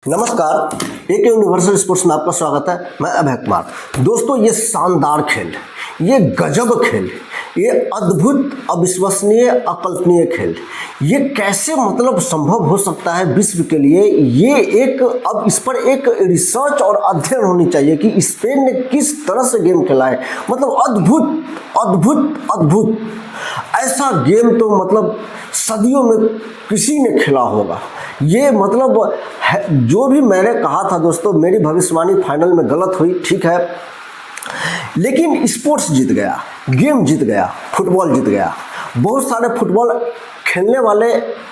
नमस्कार, एक universal sports में आपका स्वागत है। मैं अभय कुमार। दोस्तों, ये शानदार खेल, ये गजब खेल, ये अद्भुत, अविश्वसनीय, अकल्पनीय खेल, ये कैसे संभव हो सकता है विश्व के लिए। ये एक अब इस पर एक रिसर्च और अध्ययन होनी चाहिए कि स्पेन ने किस तरह से गेम खेला है। अद्भुत अद्भुत अद्भुत। ऐसा गेम तो सदियों में किसी ने खेला होगा। ये जो भी मैंने कहा था दोस्तों, मेरी भविष्यवाणी फाइनल में गलत हुई, ठीक है, लेकिन स्पोर्ट्स जीत गया, गेम जीत गया, फुटबॉल जीत गया। बहुत सारे फुटबॉल खेलने वाले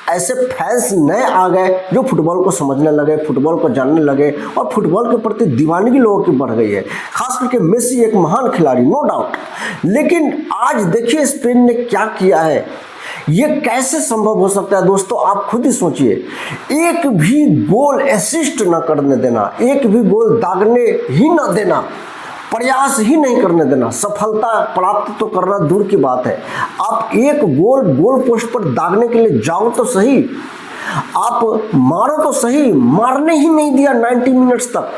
ऐसे फैंस नए आ गए जो फुटबॉल को समझने लगे, फुटबॉल को जानने लगे और फुटबॉल के प्रति दीवानगी लोगों की बढ़ गई है। खास करके मेसी एक महान खिलाड़ी, नो डाउट। लेकिन आज देखिए स्पेन ने क्या किया है। ये कैसे संभव हो सकता है दोस्तों, आप खुद ही सोचिए। एक भी गोल असिस्ट न करने देना, एक भी गोल दागने ही न देना, प्रयास ही नहीं करने देना, सफलता प्राप्त तो करना दूर की बात है। आप एक गोल पोस्ट पर दागने के लिए जाओ तो सही, आप मारो तो सही, मारने ही नहीं दिया 90 मिनट्स तक।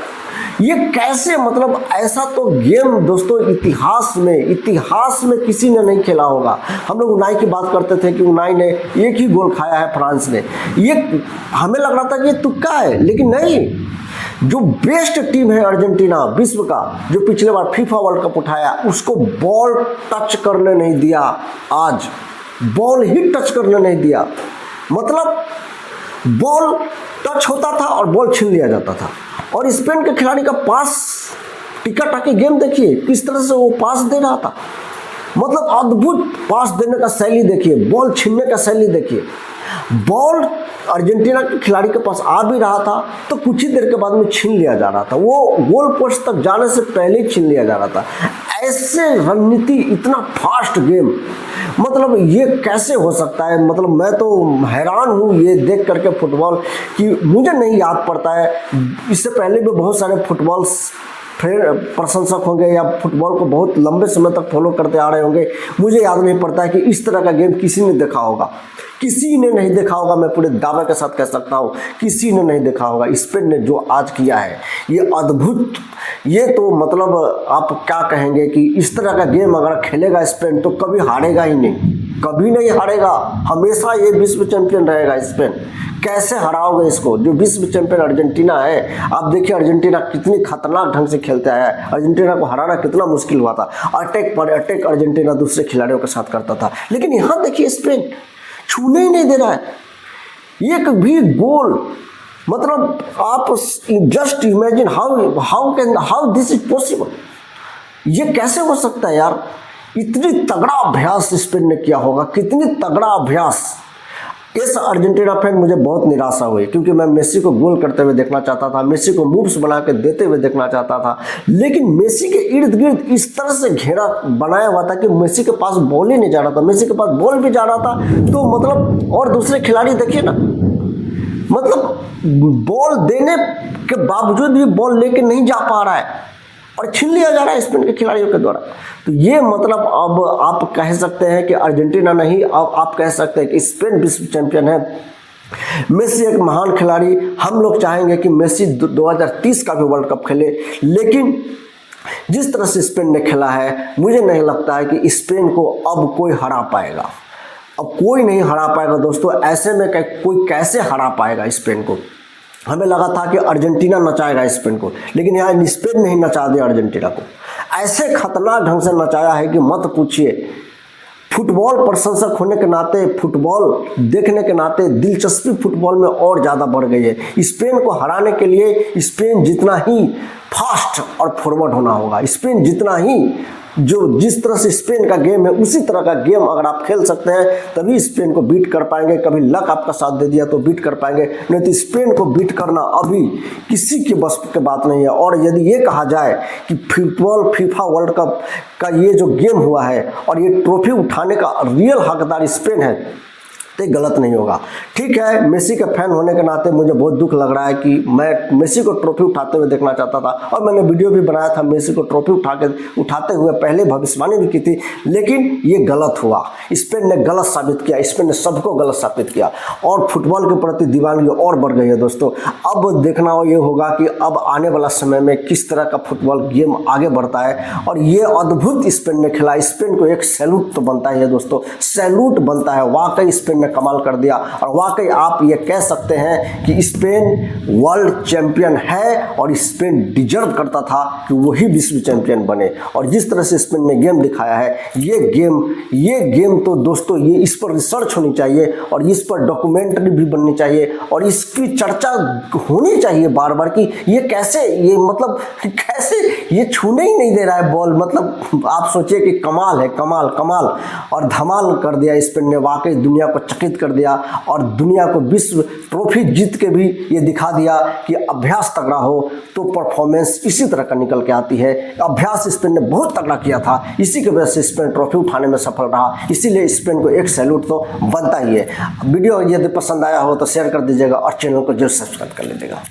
ये कैसे ऐसा तो गेम दोस्तों इतिहास में किसी ने नहीं खेला होगा। हम लोग उनाई की बात करते थे कि उनाई ने एक ही गोल खाया है फ्रांस ने। ये हमें लग रहा था कि ये तुक्का है, लेकिन नहीं। जो बेस्ट टीम है अर्जेंटीना विश्व का, जो पिछले बार फीफा वर्ल्ड कप उठाया, उसको बॉल टच करने नहीं दिया। आज बॉल ही टच करने नहीं दिया। बॉल टच होता था और बॉल छीन लिया जाता था। और स्पेन के खिलाड़ी का पास, टिका टाकी गेम देखिए किस तरह से वो पास दे रहा था। अद्भुत पास देने का शैली देखिए, बॉल छीनने का शैली देखिए। बॉल अर्जेंटीना के खिलाड़ी के पास आ भी रहा था तो कुछ ही देर के बाद में छीन लिया जा रहा था। वो गोल पोस्ट तक जाने से पहले ही छीन लिया जा रहा था। ऐसे रणनीति, इतना फास्ट गेम, ये कैसे हो सकता है। मैं तो हैरान हूँ ये देख करके फुटबॉल कि मुझे नहीं याद पड़ता है। इससे पहले भी बहुत सारे फुटबॉल प्रशंसक होंगे या फुटबॉल को बहुत लंबे समय तक फॉलो करते आ रहे होंगे, मुझे याद नहीं पड़ता है कि इस तरह का गेम किसी ने देखा होगा। किसी ने नहीं देखा होगा, मैं पूरे दावे के साथ कह सकता हूँ, किसी ने नहीं देखा होगा। स्पेन ने जो आज किया है ये अद्भुत। ये तो आप क्या कहेंगे कि इस तरह का गेम अगर खेलेगा स्पेन तो कभी हारेगा ही नहीं, कभी नहीं हारेगा। हमेशा ये विश्व चैंपियन रहेगा स्पेन। कैसे हराओगे इसको, जो विश्व चैंपियन अर्जेंटीना है। आप देखिए अर्जेंटीना कितनी खतरनाक ढंग से खेलते आया है। अर्जेंटीना को हराना कितना मुश्किल हुआ था। अटैक पर अटैक अर्जेंटीना दूसरे खिलाड़ियों के साथ करता था, लेकिन यहाँ देखिए स्पेन छूने ही नहीं दे रहा है एक भी गोल। आप just imagine how this is possible. ये कैसे हो सकता है यार। इतनी तगड़ा अभ्यास स्पेन ने किया होगा, कितनी तगड़ा अभ्यास। इस अर्जेंटीना फैन मुझे बहुत निराशा हुई, क्योंकि मैं मेसी को गोल करते हुए देखना चाहता था, मेसी को मूव्स बना के देते हुए देखना चाहता था। लेकिन मेसी के इर्द गिर्द इस तरह से घेरा बनाया हुआ था कि मेसी के पास बॉल ही नहीं जा रहा था। मेसी के पास बॉल भी जा रहा था तो और दूसरे खिलाड़ी देखिए ना, बॉल देने के बावजूद भी बॉल लेके नहीं जा पा रहा है और छीन लिया जा रहा है स्पेन के खिलाड़ियों के द्वारा। तो ये अब आप कह सकते हैं कि अर्जेंटीना नहीं, अब आप कह सकते हैं कि स्पेन विश्व चैंपियन है। मेसी एक महान खिलाड़ी। हम लोग चाहेंगे कि मेसी 2030 का भी वर्ल्ड कप खेले, लेकिन जिस तरह से स्पेन ने खेला है, मुझे नहीं लगता है कि स्पेन को अब कोई हरा पाएगा। अब कोई नहीं हरा पाएगा दोस्तों। ऐसे में कोई कैसे हरा पाएगा स्पेन को। हमें लगा था कि अर्जेंटीना नचाएगा स्पेन को, लेकिन यहाँ स्पेन ने ही नचा दिया अर्जेंटीना को। ऐसे खतरनाक ढंग से नचाया है कि मत पूछिए। फुटबॉल प्रशंसक होने के नाते, फुटबॉल देखने के नाते दिलचस्पी फुटबॉल में और ज़्यादा बढ़ गई है। स्पेन को हराने के लिए स्पेन जितना ही फास्ट और फॉरवर्ड होना होगा, स्पेन जितना ही जिस तरह से स्पेन का गेम है उसी तरह का गेम अगर आप खेल सकते हैं तभी स्पेन को बीट कर पाएंगे। कभी लक आपका साथ दे दिया तो बीट कर पाएंगे, नहीं तो स्पेन को बीट करना अभी किसी के बस की बात नहीं है। और यदि ये कहा जाए कि फीफा वर्ल्ड कप का ये जो गेम हुआ है और ये ट्रॉफी उठाने का रियल हकदार स्पेन है, तो ये गलत नहीं होगा। ठीक है, मेसी का फैन होने के नाते मुझे बहुत दुख लग रहा है कि मैं मेसी को ट्रॉफी उठाते हुए देखना चाहता था, और मैंने वीडियो भी बनाया था मेसी को ट्रॉफी उठाते हुए, पहले भविष्यवाणी भी की थी, लेकिन ये गलत हुआ। स्पेन ने गलत साबित किया, स्पेन ने सबको गलत साबित किया और फुटबॉल के प्रति दीवानगी और बढ़ गई है दोस्तों। अब देखना ये होगा कि अब आने वाला समय में किस तरह का फुटबॉल गेम आगे बढ़ता है, और ये अद्भुत स्पेन ने खेला। स्पेन को एक सैल्यूट तो बनता है दोस्तों, सैल्यूट बनता है। वाकई स्पेन ने कमाल कर दिया, और वाकई आप ये कह सकते हैं कि स्पेन वर्ल्ड चैंपियन है, और स्पेन डिजर्व करता था कि वही विश्व चैंपियन बने। और जिस तरह से स्पेन ने गेम दिखाया है, ये गेम तो दोस्तों ये इस पर रिसर्च होनी चाहिए, और इस पर डॉक्यूमेंट्री भी बननी चाहिए, और इसकी चर्चा होनी चाहिए बार बार कि ये कैसे, ये मतलब कैसे ये छूने ही नहीं दे रहा है बॉल। मतलब आप सोचिए कि कमाल है, कमाल कमाल, और धमाल कर दिया स्पेन ने, वाकई दुनिया को चकित कर दिया, और दुनिया को विश्व ट्रॉफी जीत के भी ये दिखा दिया कि अभ्यास तगड़ा हो तो परफॉर्मेंस इसी तरह का निकल के आती है। अभ्यास स्पेन ने बहुत तगड़ा किया था, इसी की वजह से स्पेन ट्रॉफी उठाने में सफल रहा, इसीलिए स्पेन को एक सैल्यूट तो बनता ही है। वीडियो यदि पसंद आया हो तो शेयर कर दीजिएगा, और चैनल को जरूर सब्सक्राइब कर लीजिएगा।